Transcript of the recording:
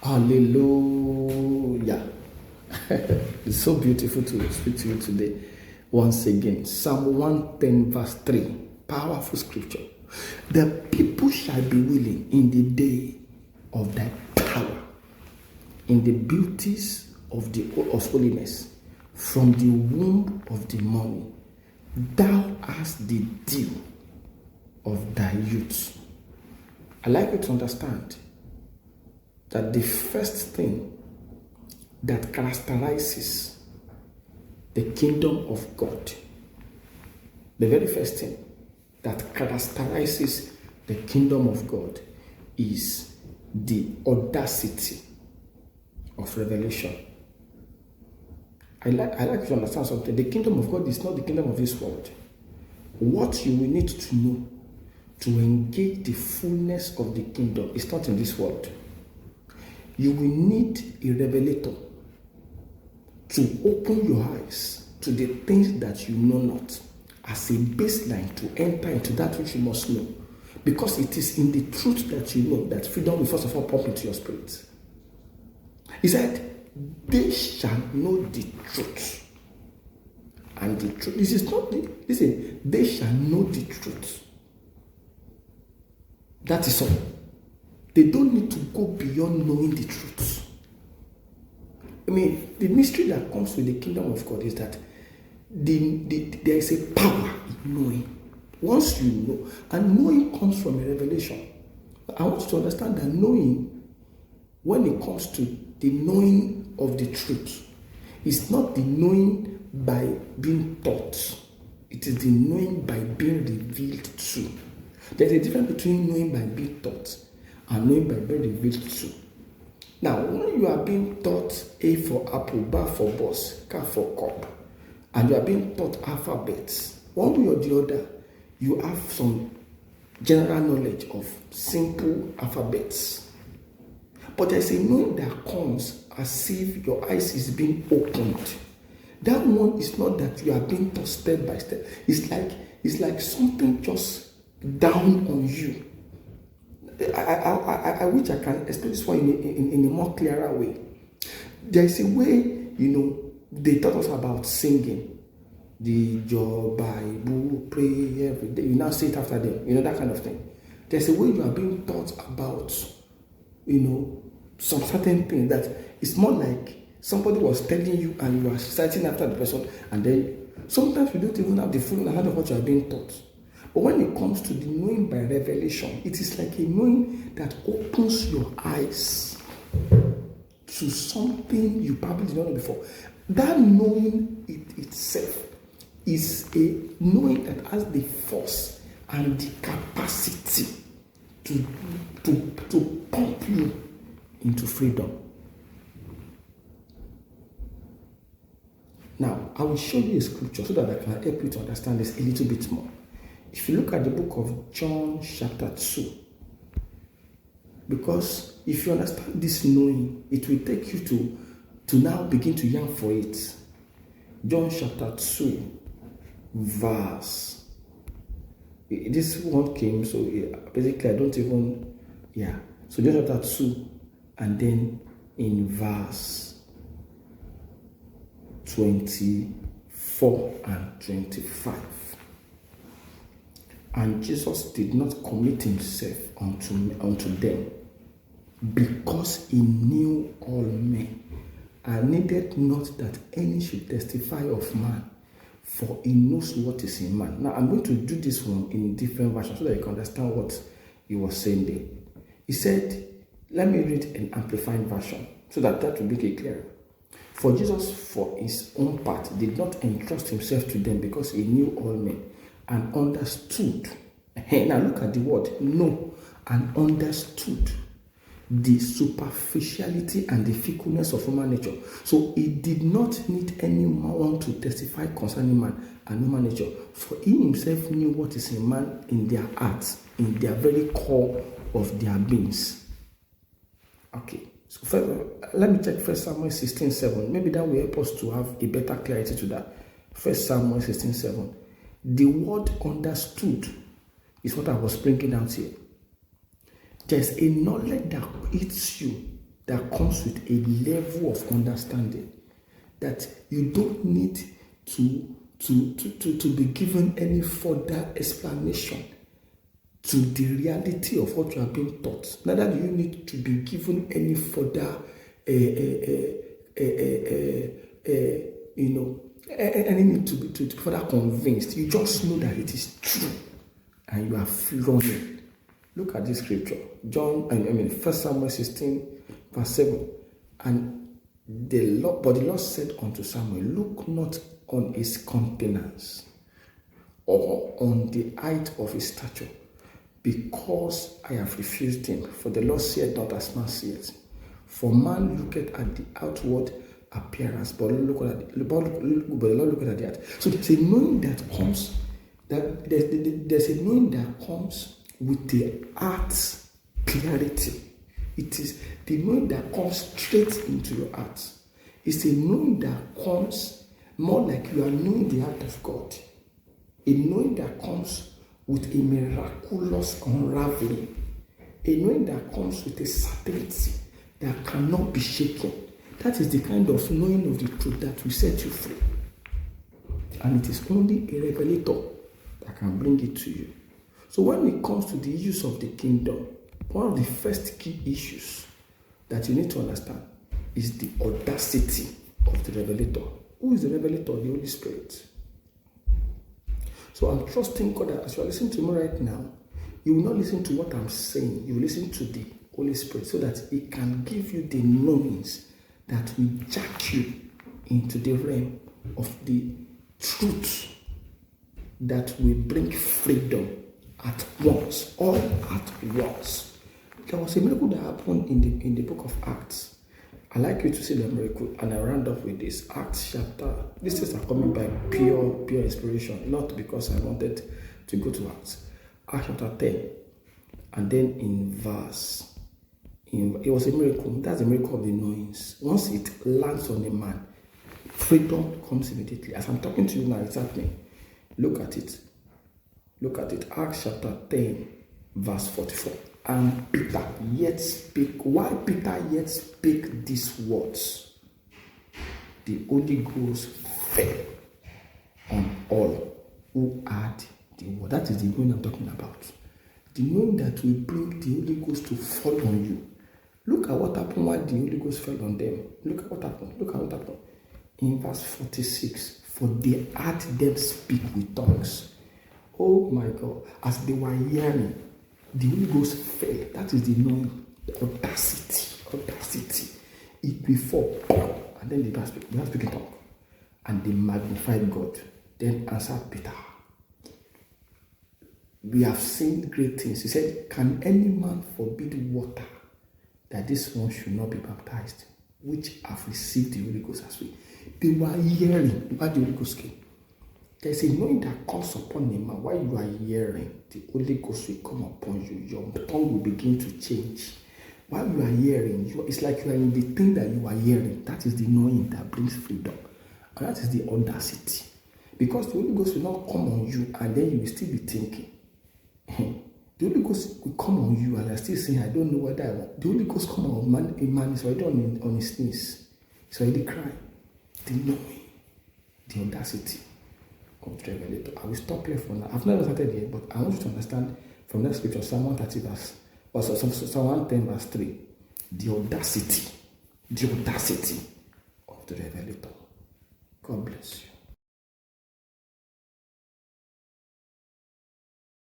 Hallelujah. It's so beautiful to speak to you today once again. Psalm 110 verse 3. Powerful scripture. The people shall be willing in the day of thy power, in the beauties of holiness, from the womb of the morning. Thou hast the dew of thy youth. I like you to understand that the first thing that characterizes the kingdom of God, the very first thing that characterizes the kingdom of God is the audacity of revelation. I like to understand something. The kingdom of God is not the kingdom of this world. What you will need to know to engage the fullness of the kingdom is not in this world. You will need a revelator to open your eyes to the things that you know not as a baseline to enter into that which you must know. Because it is in the truth that you know that freedom will first of all pump into your spirit. He said, they shall know the truth. And the truth, listen, they shall know the truth. That is all. They don't need to go beyond knowing the truth. I mean, the mystery that comes with the kingdom of God is that there is a power in knowing. Once you know, and knowing comes from a revelation. I want you to understand that knowing, when it comes to the knowing of the truth, is not the knowing by being taught. It is the knowing by being revealed to. There's a difference between knowing by being taught and knowing by being revealed to. Now, when you are being taught A for apple, B for bus, C for cup, and you are being taught alphabets, one way or the other, you have some general knowledge of simple alphabets. But there's a knowing that comes as if your eyes is being opened. That one is not that you are being taught step by step. It's like something just down on you. I wish I can explain this one in a more clearer way. There is a way, they taught us about singing. Your Bible, pray every day. You now say it after them, that kind of thing. There's a way you are being taught about, some certain things that it's more like somebody was telling you and you are citing after the person, and then sometimes you don't even have the full knowledge of what you are being taught. But when it comes to the knowing by revelation, it is like a knowing that opens your eyes to something you probably did not know before. That knowing itself is a knowing that has the force and the capacity to pump you into freedom. Now, I will show you a scripture so that I can help you to understand this a little bit more. If you look at the book of John chapter 2, because if you understand this knowing, it will take you to now begin to yearn for it. John chapter 2, verse. This one came, so basically I don't even, So John chapter 2, and then in verse 24 and 25. And Jesus did not commit himself unto them, because he knew all men, and needed not that any should testify of man, for he knows what is in man. Now I'm going to do this one in different versions so that you can understand what he was saying there. He said, let me read an amplified version so that will make it clearer. For Jesus, for his own part, did not entrust himself to them, because he knew all men and understood. Now look at the word, know, and understood the superficiality and the fickleness of human nature. So he did not need anyone to testify concerning man and human nature, for he himself knew what is in man, in their hearts, in their very core of their beings. Okay, so first, let me check 1 Samuel 16:7. Maybe that will help us to have a better clarity to that. 1 Samuel 16:7. The word understood is what I was bringing out here. There's a knowledge that hits you that comes with a level of understanding that you don't need to be given any further explanation to the reality of what you are being taught. Neither do you need to be given any further, any need to be further convinced. You just know that it is true, and you are flowing. Look at this scripture, 1 Samuel 16, verse 7. And the Lord said unto Samuel, look not on his countenance or on the height of his stature, because I have refused him. For the Lord said not as man seeth. For man looketh at the outward appearance, but the Lord looketh at the heart. So there's a knowing that comes, there's a knowing that comes with the heart's clarity. It is the knowing that comes straight into your heart. It's a knowing that comes more like you are knowing the heart of God. A knowing that comes with a miraculous unraveling. A knowing that comes with a certainty that cannot be shaken. That is the kind of knowing of the truth that will set you free. And it is only a revelator that can bring it to you. So when it comes to the issues of the kingdom, one of the first key issues that you need to understand is the audacity of the revelator. Who is the revelator? The Holy Spirit. So I'm trusting God that as you are listening to me right now, you will not listen to what I'm saying. You will listen to the Holy Spirit so that it can give you the knowings that will jack you into the realm of the truth that will bring freedom at once, all at once. There was a miracle that happened in the book of Acts. I like you to see the miracle, and I round up with this. Acts chapter. These things are coming by pure inspiration, not because I wanted to go to Acts. Acts chapter 10, and then it was a miracle. That's a miracle of the knowings. Once it lands on a man, freedom comes immediately. As I'm talking to you now, it's happening. Look at it. Look at it. Acts chapter 10, verse 44. And Peter yet spake. While Peter yet spake these words, the Holy Ghost fell on all who had the word. That is the knowing I'm talking about. The knowing that will bring the Holy Ghost to fall on you. Look at what happened while the Holy Ghost fell on them. Look at what happened. In verse 46, for they heard them speak with tongues. Oh my God, as they were hearing, the Holy Ghost fell. That is the knowing, the audacity. It before, and then they began speaking tongue, and they magnified God. Then answered Peter, we have seen great things. He said, can any man forbid water that this one should not be baptized, which have received the Holy Ghost as we? They were hearing about the Holy Ghost came. There's a knowing that comes upon a man. While you are hearing, the Holy Ghost will come upon you. Your tongue will begin to change. While you are hearing, it's like you are in the thing that you are hearing. That is the knowing that brings freedom. And that is the audacity. Because the Holy Ghost will not come on you and then you will still be thinking. The Holy Ghost will come on you and you're still saying, I don't know what I want. The Holy Ghost come on man. A man is already on his knees. He's already crying. The knowing, the audacity of the revelator. I will stop here for now. I've never started yet, but I want you to understand from that scripture, Psalm 130 verse, or Psalm 110 verse 3, the audacity of the revelator. God bless you.